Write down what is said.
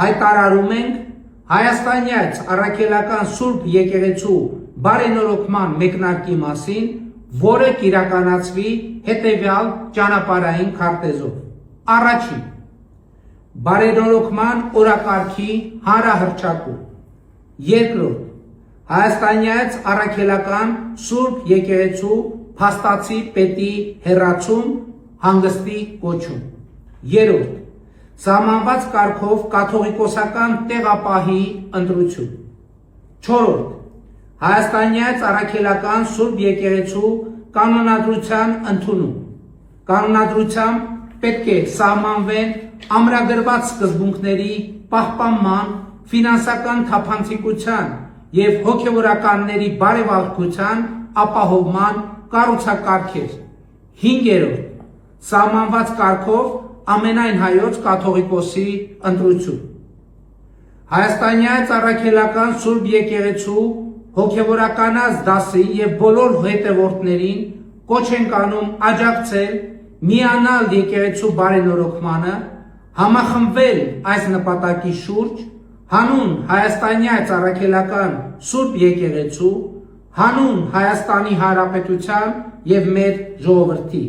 հայտարարում ենք Հայաստանյաց առաքելական Սուրբ Եկեղեցու բարենորոգման մեկնարկի մասին, որը կիրականացվի հետևյալ ճանապարհային քարտեզով. Առաջին, բարենորոգման օրակարգի հանրահռչակում։ Երկրորդ, Հայաստանյաց առաքելական Սուրբ Եկեղեցու փաստացի պետի հեռացում, հանգստի կոչում։ Երրորդ, սահմանված կարգով կաթողիկոսական տեղապահի ընտրություն։ Չորրորդ, Հայաստանյաց առաքելական Սուրբ Եկեղեցու կանոնադրության ընդունում։ Կանոնադրությամբ պետք է սահմանվեն ամրագրված սկզբունքների պահպանման, ֆինանսական թափանցիկության և հոգևորականների բարևարկության ապահովման կառուցակարգեր։ Հինգերորդ, սահմանված կարգով ամենայն հայոց կաթողիկոսի ընտրություն։ Հայաստանյաց առաքելական Սուրբ Եկեղեցու հոգևորականաց դասի և բոլոր հետևորդներին կոչ ենք անում աջակցել միանալ եկեղեցու բարենորոգմանը, համախմբվել այս նպատակի շուրջ, հանուն Հայաստանյաց առաքելական Սուրբ Եկեղեցու, հանուն Հայաստանի Հանրապետության և մեր ժողովրդի։